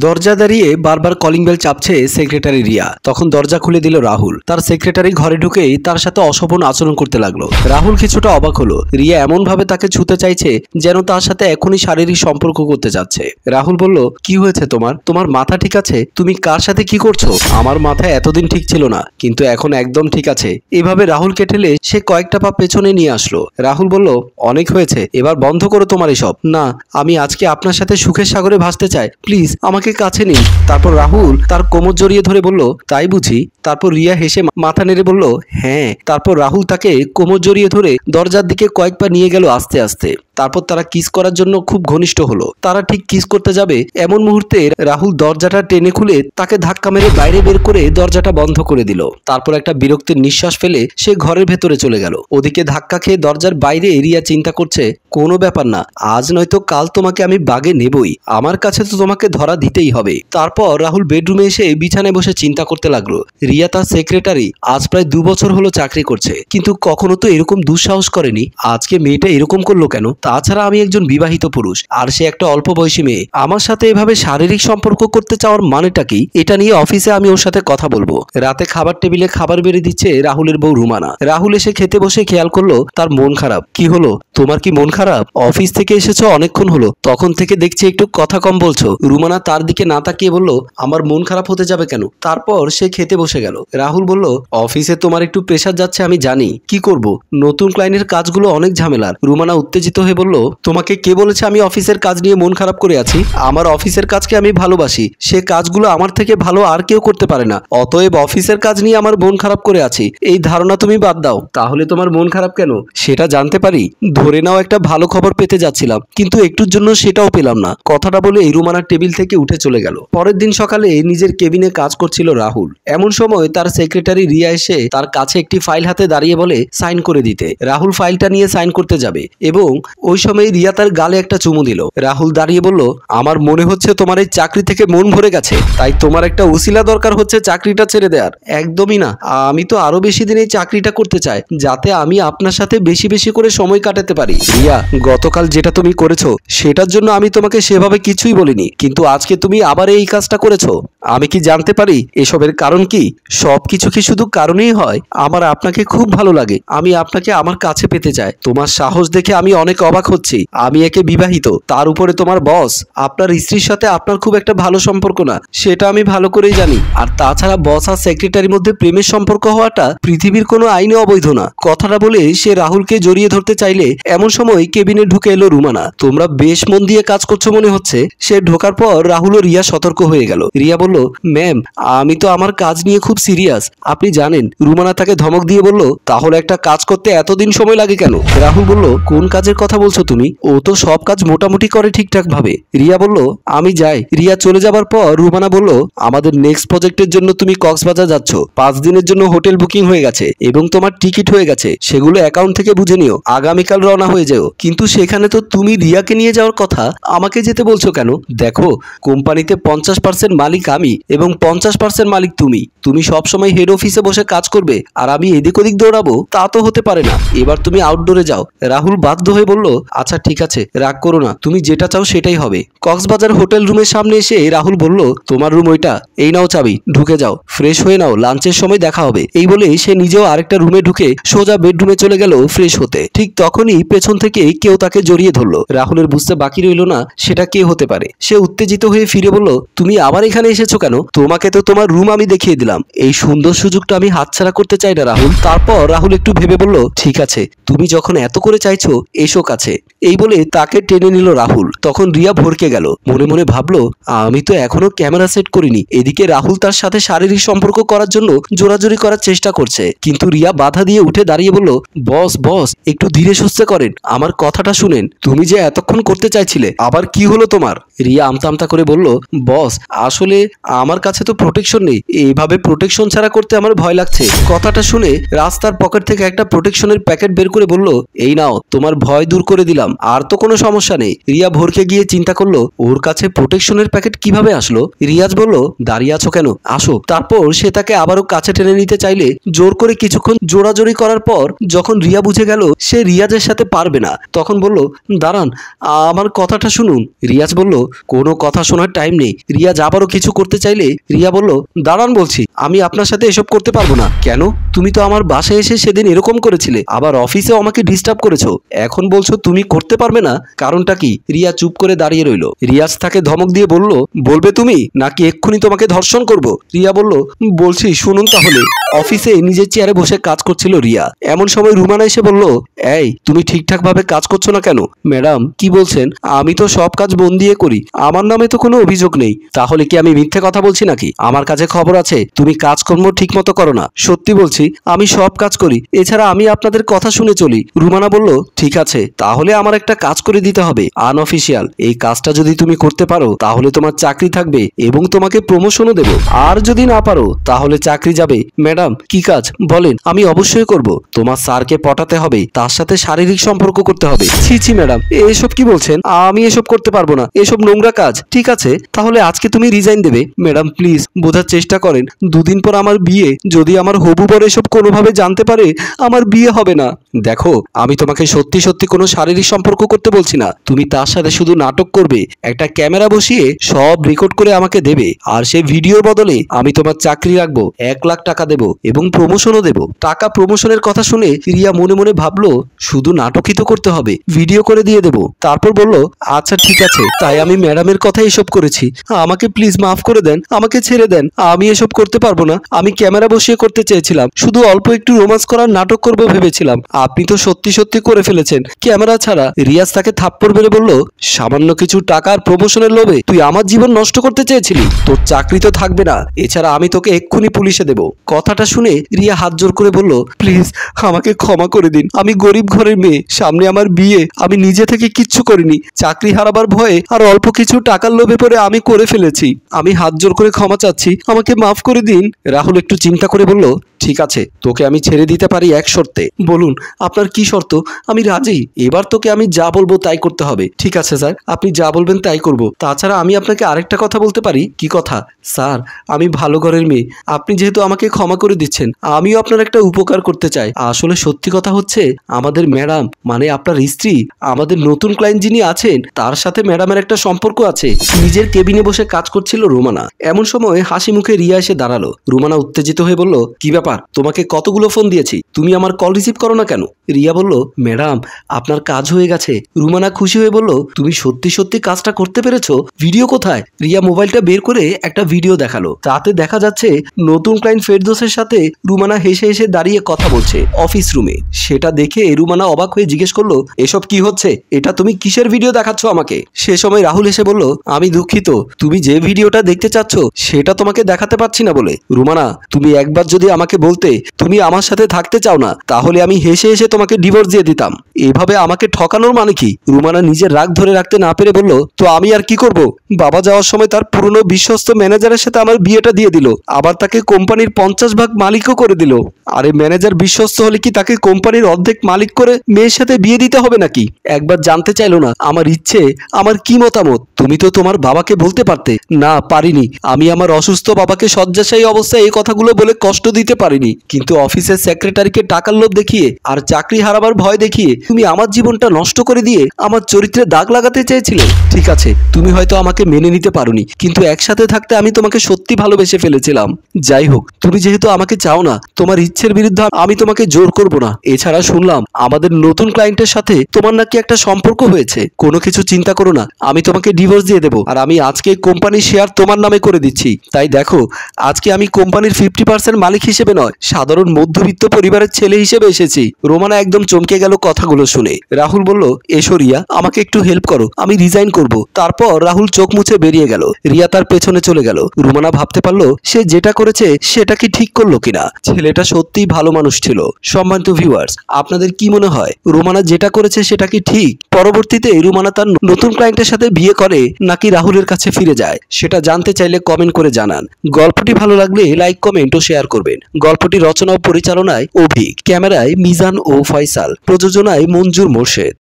দরজা দাঁড়িয়ে বারবার কলিং বেল চাপছে সেক্রেটারি রিয়া। তখন দরজা খুলে দিল রাহুল। তার সেক্রেটারি ঘরে ঢুকেই তার সাথে অশোভন আচরণ করতে লাগলো। রাহুল কিছুটা অবাক হলো। রিয়া এমন ভাবে তাকে ছুতে চাইছে যেন তার সাথে এখনই শারীরিক সম্পর্ক করতে যাচ্ছে। রাহুল বলল, কি হয়েছে তোমার মাথা ঠিক আছে? তুমি কার সাথে কি করছো? আমার মাথা এতদিন ঠিক ছিল না, কিন্তু এখন একদম ঠিক আছে। এভাবে রাহুলকে ঠেলে সে কয়েকটা পা পেছনে নিয়ে আসলো। রাহুল বলল, অনেক হয়েছে, এবার বন্ধ করো তোমার এসব। না, আমি আজকে আপনার সাথে সুখের সাগরে ভাসতে চাই, প্লিজ আমাকে কাছে নিন। তারপর রাহুল তার কোমর জড়িয়ে ধরে বলল, তাই বুঝি? তারপর রিয়া হেসে মাথা নেড়ে বলল, হ্যাঁ। তারপর রাহুল তাকে কোমর জড়িয়ে ধরে দরজার দিকে কয়েক পা নিয়ে গেল আস্তে আস্তে। তারপর তারা কিস করার জন্য খুব ঘনিষ্ঠ হলো। তারা ঠিক কিস করতে যাবে এমন মুহূর্তে রাহুল দরজাটা টেনে খুলে তাকে ধাক্কা মেরে বাইরে বের করে দরজাটা বন্ধ করে দিল। তারপর একটা বিরক্তির নিঃশ্বাস ফেলে সে ঘরের ভেতরে চলে গেল। ওদিকে ধাক্কা খেয়ে দরজার বাইরে রিয়া চিন্তা করছে, কোনো ব্যাপার না, আজ নয়তো কাল তোমাকে আমি বাগে নেবই, আমার কাছে তো তোমাকে ধরা দিতেই হবে। তারপর রাহুল বেডরুমে এসে বিছানায় বসে চিন্তা করতে লাগলো। রিয়া তার সেক্রেটারি, আজ প্রায় 2 বছর হলো চাকরি করছে, কিন্তু কখনো তো এরকম দুঃসাহস করেনি। আজকে মেয়েটা এরকম করলো কেন? তাছাড়া আমি একজন বিবাহিত পুরুষ, আর সে একটা অল্প বয়সী মেয়ে। আমার সাথে এভাবে শারীরিক সম্পর্ক করতে চাওয়ার মানেটা কি? এটা নিয়ে অফিসে আমি ওর সাথে কথা বলবো। রাতে খাবার টেবিলে খাবার বেড়ে দিচ্ছে রাহুলের বউ রুমানা। রাহুল এসে খেতে বসে খেয়াল করলো তার মন খারাপ। কি হলো, তোমার কি মন খারাপ? অফিস থেকে এসেছো অনেকক্ষণ হলো, তখন থেকে দেখছি একটু কথা কম বলছো। রুমানা তার দিকে না তাকিয়ে বলল, আমার মন খারাপ হতে যাবে কেন? তারপর সে খেতে বসে গেল। রাহুল বলল, অফিসে তোমার একটু প্রেসার যাচ্ছে আমি জানি, কি করব, নতুন ক্লায়েন্টের কাজগুলো অনেক ঝামেলার। রুমানা উত্তেজিত হয়ে বলল, তোমাকে কে বলেছে আমি অফিসের কাজ নিয়ে মন খারাপ করে আছি? আমার অফিসের কাজকে আমি ভালোবাসি, সে কাজগুলো আমার থেকে ভালো আর কেউ করতে পারে না। অতএব অফিসের কাজ নিয়ে আমার মন খারাপ করে আছি এই ধারণা তুমি বাদ দাও। তাহলে তোমার মন খারাপ কেন সেটা জানতে পারি? ধরে নাও একটা ভালো খবর পেতে যাচ্ছিলাম, কিন্তু একটুর জন্য সেটাও পেলাম না। কথাটা বলে রুমানার টেবিল থেকে উঠে চলে গেল। পরের দিন সকালে নিজের কেবিনে কাজ করছিল রাহুল। এমন সময় তার সেক্রেটারি রিয়া এসে তার কাছে একটি ফাইল হাতে দাঁড়িয়ে বলে সাইন করে দিতে। রাহুল ফাইলটা নিয়ে সাইন করতে যাবে এবং ওই সময় রিয়া তার গালে একটা চুমু দিল। রাহুল দাঁড়িয়ে বলল, আমার মনে হচ্ছে তোমার এই চাকরি থেকে মন ভরে গেছে, তাই তোমার একটা উসিলা দরকার হচ্ছে চাকরিটা ছেড়ে দেওয়ার। একদমই না, আমি তো আরো বেশি দিন এই চাকরিটা করতে চাই, যাতে আমি আপনার সাথে বেশি বেশি করে সময় কাটাতে পারি। রিয়া, গতকাল যেটা তুমি করেছো সেটার জন্য আমি তোমাকে সেভাবে কিছুই বলিনি, কিন্তু আজকে তুমি আবার এই কাজটা করেছো। আমি কি জানতে পারি এসবের কারণ কি? সবকিছু কি শুধু কারণেই হয়? আমার আপনাকে খুব ভালো লাগে, আমি আপনাকে আমার কাছে পেতে চাই। তোমার সাহস দেখে আমি অনেক অবাক হচ্ছি। আমি একে বিবাহিত, তার উপরে তোমার বস। আপনার স্ত্রীর সাথে আপনার খুব একটা ভালো সম্পর্ক না, সেটা আমি ভালো করেই জানি। আর তাছাড়া বস আর সেক্রেটারির মধ্যে প্রেমের সম্পর্ক হওয়াটা পৃথিবীর কোনো আইনে অবৈধ না। কথাটা বলে সে রাহুলকে জড়িয়ে ধরতে চাইলে এমন সময় কেবিনে ঢুকে এলো রুমানা। তোমরা বেশ মন দিয়ে কাজ করছো মনে হচ্ছে। সে ঢোকার পর রাহুল ও রিয়া সতর্ক হয়ে গেল। রিয়া বলল, ম্যাম, আমি তো আমার কাজ নিয়ে খুব সিরিয়াস, আপনি জানেন। রুমানা তাকে ধমক দিয়ে বলল, তাহলে একটা কাজ করতে এতদিন সময় লাগে কেন? রাহুল বলল, কোন কাজের কথা বলছো তুমি? ও তো সব কাজ মোটামুটি করে ঠিকঠাক ভাবে। রিয়া বলল, আমি যাই। রিয়া চলে যাবার পর রুমানা বলল, আমাদের নেক্সট প্রজেক্টের জন্য তুমি কক্সবাজার যাচ্ছ। 5 দিনের জন্য হোটেল বুকিং হয়ে গেছে এবং তোমার টিকিট হয়ে গেছে, সেগুলো অ্যাকাউন্ট থেকে বুঝে নিও। আগামীকাল রওনা হয়ে যাও। কিন্তু সেখানে তো তুমি রিয়াকে নিয়ে যাওয়ার কথা, আমাকে যেতে বলছো কেন? দেখো, কোম্পানিতে 50% মালিক আমি এবং 50% মালিক তুমি। তুমি সবসময় হেড অফিসে বসে কাজ করবে আর আমি এদিক ওদিক দৌড়াবো, তা তো হতে পারে না। এবার তুমি আউটডোরে যাও। রাহুল বাধ্য হয়ে বলল, আচ্ছা ঠিক আছে, রাগ করো না, তুমি যেটা চাও সেটাই হবে। কক্সবাজার হোটেল রুমের সামনে এসে রাহুল বলল, তোমার রুম ওইটা, এই নাও চাবি, ঢুকে যাও, ফ্রেশ হয়ে নাও, লাঞ্চের সময় দেখা হবে। এই বলে সে নিজেও আরেকটা রুমে ঢুকে সোজা বেডরুমে চলে গেল ফ্রেশ হতে। ঠিক তখনই পেছন থেকে কেউ তাকে জড়িয়ে ধরলো। রাহুলের বুঝতে বাকি রইল না সেটা কে হতে পারে। সে উত্তেজিত হয়ে ফিরে বলল, তুমি আবার এখানে এসেছো কেন? তোমাকে তো তোমার রুম আমি দেখিয়ে দিলাম, এই সুন্দর সুযোগটা আমি হাতছাড়া করতে চাই না রাহুল। তারপর রাহুল একটু ভেবে বলল, ঠিক আছে, তুমি যখন এত করে চাইছো এসো কাছে। এই বলে তাকে টেনে নিল রাহুল। তখন রিয়া ভরকে গেল। মনে মনে ভাবলো, আমি তো এখনো ক্যামেরা সেট করিনি। এদিকে রাহুল তার সাথে শারীরিক সম্পর্ক করার জন্য জোরাজোরি করার চেষ্টা করছে, কিন্তু রিয়া বাধা দিয়ে উঠে দাঁড়িয়ে বলল, বস বস, একটু ধীরে সুস্থে করেন, আমার কথাটা শুনেন। তুমি যে এতক্ষণ করতে চাইছিলে, আবার কি হলো তোমার? রিয়া আমতা আমতা করে বলল, বস, আসলে আমার কাছে তো প্রোটেকশন নেই, এইভাবে প্রোটেকশন ছাড়া করতে আমার ভয় লাগছে। কথাটা শুনে রাস্তার পকেট থেকে একটা প্রোটেকশনের প্যাকেট বের করে বলল, এই নাও, তোমার ভয় দূর করে দিলাম, আর তো কোনো সমস্যা নেই। রিয়া ভরকে গিয়ে চিন্তা করলো ওর কাছে প্রোটেকশনের প্যাকেট কিভাবে আসলো। রিয়াজ বলল, দাঁড়িয়ে আছো কেন, আসো। তারপর সে তাকে আবারও কাছে টেনে নিতে চাইলে জোর করে কিছুক্ষণ জোড়াজোড়ি করার পর যখন রিয়া বুঝে গেল সে রিয়াজের সাথে পারবে না, তখন বলল, দাঁড়ান, আমার কথাটা শুনুন। রিয়াজ বলল, কোনো কথা শোনার টাইম নেই। রিয়াজ আবারও কিছু করতে চাইলে রিয়া বলল, দাঁড়ান বলছি, আমি আপনার সাথে এসব করতে পারবো না। কেন? তুমি তো আমার বাসায় এসে সেদিন এরকম করেছিলে, আবার অফিসেও আমাকে ডিস্টার্ব করেছো, এখন বলছো তুমি করতে পারবে না, কারণটা কি? রিয়া চুপ করে দাঁড়িয়ে রইল। রিয়াজ তাকে ধমক দিয়ে বলল, বলবে তুমি নাকি এক্ষুনি তোমাকে ধর্ষণ করব? রিয়া বলল, বলছি শুনুন তাহলে। অফিসে নিজের চেয়ারে বসে কাজ করছিল রিয়া। এমন সময় রুমানা এসে বলল, এই তুমি ঠিকঠাক ভাবে কাজ করছো না কেন? ম্যাডাম কি বলছেন? আমি তো সব কাজ মন দিয়ে করি, আমার নামে তো কোনো অভিযোগ নেই। তাহলে কি আমি মিথ্যে কথা বলছি নাকি? আমার কাছে খবর আছে তুমি কাজকর্ম ঠিক মতো করো না। সত্যি বলছি, আমি সব কাজ করি, এছাড়া আমি আপনাদের কথা শুনে চলি। রুমানা বলল, ঠিক আছে, তাহলে আমার একটা কাজ করে দিতে হবে, আনঅফিসিয়াল। এই কাজটা যদি তুমি করতে পারো তাহলে তোমার চাকরি থাকবে এবং তোমাকে প্রমোশনও দেব, আর যদি না পারো তাহলে চাকরি যাবে। ম্যাডাম কি কাজ বলেন, আমি অবশ্যই করব। তোমার স্যারকে পটাতে হবে, তার সাথে শারীরিক সম্পর্ক করতে হবে। ছি ছি ম্যাডাম, এসব কি বলছেন? আমি এসব করতে পারবো না, এসব নোংরা কাজ। ঠিক আছে, তাহলে আজকে তুমি রিজাইন দেবে। ম্যাডাম প্লিজ বোঝার চেষ্টা করেন, দুদিন পর আমার বিয়ে, যদি আমার হবু বর এসব কোনোভাবে জানতে পারে আমার বিয়ে হবে না। দেখো, আমি তোমাকে সত্যি সত্যি কোনো শারীরিক সম্পর্ক করতে বলছি না, তুমি তার সাথে শুধু নাটক করবে, একটা ক্যামেরা বসিয়ে সব রেকর্ড করে আমাকে দেবে, আর সেই ভিডিওর বদলে আমি তোমার চাকরি রাখবো, 1 লাখ টাকা দেবো এবং প্রমোশনও দেবো। টাকা প্রমোশনের কথা শুনে রিয়া মনে মনে ভাবলো, শুধু নাটকই তো করতে হবে, ভিডিও করে দিয়ে দেবো। তারপর বলল, আচ্ছা ঠিক আছে, তাই আমি ম্যাডামের কথা এসব করেছি, আমাকে প্লিজ মাফ করে দেন, আমাকে ছেড়ে দেন, আমি এসব করতে পারবো না। আমি ক্যামেরা বসিয়ে করতে চেয়েছিলাম, শুধু অল্প একটু রোমান্স করার নাটক করবো ভেবেছিলাম, আপনি তো সত্যি সত্যি করে ফেলেছেন ক্যামেরা ছাড়া। রিয়াজ তাকে থাপ্পড় মেরে বলল, সামান্য কিছু টাকার প্রমোশনের লোভে তুই আমার জীবন নষ্ট করতে চেয়েছিলি, তোর চাকরি তো থাকবে না, এছাড়া আমি তোকে এক্ষুনি পুলিশে দেব। কথাটা শুনে রিয়া হাত জোর করে বলল, প্লিজ আমাকে ক্ষমা করে দিন, আমি গরিব ঘরের মেয়ে, সামনে আমার বিয়ে, আমি নিজে থেকে কিচ্ছু করিনি, চাকরি হারাবার ভয়ে আর অল্প কিছু টাকার লোভে পড়ে আমি করে ফেলেছি, আমি হাত জোর করে ক্ষমা চাচ্ছি, আমাকে মাফ করে দিন। রাহুল একটু চিন্তা করে বলল, ঠিক আছে, তোকে আমি ছেড়ে দিতে পারি এক শর্তে। বলুন আপনার কি শর্ত? আমি রাজি, এবার তোকে আমি যা বলবো তাই করতে হবে। ঠিক আছে স্যার, আপনি যা বলবেন তাই করব। তাছাড়া আমি আপনাকে আরেকটা কথা বলতে পারি। কি কথা? স্যার আমি ভালো ঘরের মেয়ে, আপনি যেহেতু আমাকে ক্ষমা করে দিচ্ছেন, আমিও আপনার একটা উপকার করতে চাই। আসলে সত্যি কথা হচ্ছে, আমাদের ম্যাডাম মানে আপনার স্ত্রী, আমাদের নতুন ক্লায়েন্ট যিনি আছেন তার সাথে ম্যাডামের একটা সম্পর্ক আছে। নিজের কেবিনে বসে কাজ করছিল রুমানা। এমন সময় হাসি মুখে রিয়া এসে দাঁড়ালো। রুমানা উত্তেজিত হয়ে বলল, কি ব্যাপার, তোমাকে কতগুলো ফোন দিয়েছি, তুমি আমার কল রিসিভ করো না কেন? রিয়া বলল, ম্যাডাম আপনার কাজ হয়ে গেছে। রুমানা খুশি হয়ে বলল, তুমি সত্যি সত্যি কাজটা করতে পেরেছো? ভিডিও কোথায়? রিয়া মোবাইলটা বের করে একটা ভিডিও দেখালো। তাতে দেখা যাচ্ছে নতুন ক্লায়েন্ট ফেরদৌসের সাথে রুমানা হেসে হেসে দাঁড়িয়ে কথা বলছে অফিস রুমে। সেটা দেখে রুমানা অবাক হয়ে জিজ্ঞেস করলো, এসব কি হচ্ছে? এটা তুমি কিসের ভিডিও দেখাচ্ছ আমাকে? সে সময় রাহুল এসে বলল, আমি দুঃখিত, তুমি যে ভিডিওটা দেখতে চাচ্ছ সেটা তোমাকে দেখাতে পারছি না বলে। রুমানা তুমি একবার যদি আমাকে বলতে তুমি আমার সাথে থাকতে চাও না, তাহলে আমি হেসে হেসে তোমাকে ডিভোর্স দিয়ে দিতাম। এভাবে আমাকে ঠকানোর মানে কি? রুমানা নিজের রাগ ধরে রাখতে না পেরে বলল, তো আমি আর কি করব? বাবা যাওয়ার সময় তার পুরনো বিশ্বস্ত ম্যানেজারের সাথে আমার বিয়েটা দিয়ে দিল, আবার তাকে কোম্পানির 50 ভাগ মালিকও করে দিল। আরে ম্যানেজার বিশ্বস্ত হলে কি তাকে কোম্পানির অর্ধেক মালিক করে মেয়ের সাথে বিয়ে দিতে হবে নাকি? একবার জানতে চাইলো না আমার ইচ্ছে, আমার কি মতামত? তুমি তো তোমার বাবাকে বলতে পারতে। না পারিনি, আমি আমার অসুস্থ বাবাকে শয্যাশায়ী অবস্থায় এই কথাগুলো বলে কষ্ট দিতে পারিনি, কিন্তু অফিসের সেক্রেটারিকে টাকার লোভ দেখিয়ে আর চাকরি হারাবার ভয় দেখিয়ে তুমি আমার জীবনটা নষ্ট করে দিয়ে আমার চরিত্রে দাগ লাগাতে চেয়েছিলে। ঠিক আছে, তুমি হয়তো আমাকে মেনে নিতে পারোনি, কিন্তু একসাথে থাকতে আমি তোমাকে সত্যি ভালোবেসে ফেলেছিলাম। যাই হোক, তুমি যেহেতু আমাকে চাও না, তোমার ইচ্ছের বিরুদ্ধে আমি তোমাকে জোর করব না। এছাড়া শুনলাম আমাদের নতুন ক্লায়েন্টের সাথে তোমার নাকি একটা সম্পর্ক হয়েছে। কোনো কিছু চিন্তা করো না, আমি তোমাকে ডিভোর্স দিয়ে দেবো, আর আমি আজকে কোম্পানির শেয়ার তোমার নামে করে দিচ্ছি। তাই দেখো, আজকে আমি কোম্পানির 50% মালিক হিসেবে নয়, সাধারণ মধ্যবিত্ত পরিবারের ছেলে হিসেবে এসেছি। রোমানা একদম চমকে গেল কথাগুলো শুনে। রাহুল বলল, এসো রিয়া, আমাকে একটু হেল্প করো, আমি রিজাইন করব। তারপর রাহুল চোখ মুছে বেরিয়ে গেল। রিয়া তার পেছনে চলে গেল। রোমানা ভাবতে পারলো সে যেটা করেছে সেটা কি ঠিক করলো কিনা। ছেলেটা সত্যিই ভালো মানুষ ছিল। সম্মানিত ভিউয়ার্স, আপনাদের কি মনে হয় রোমানা যেটা করেছে সেটা কি ঠিক? পরবর্তীতে রোমানা তার নতুন ক্লায়েন্টের সাথে বিয়ে করে নাকি রাহুলের কাছে ফিরে যায়, সেটা জানতে চাইলে কমেন্ট করে জানান। গল্পটি ভালো লাগলে লাইক, কমেন্ট ও শেয়ার করবেন। গল্পটি রচনা ও পরিচালনায় অভিক, ক্যামেরায় মিজান ও ফয়সাল, প্রযোজনায় মঞ্জুর মোর্শেদ।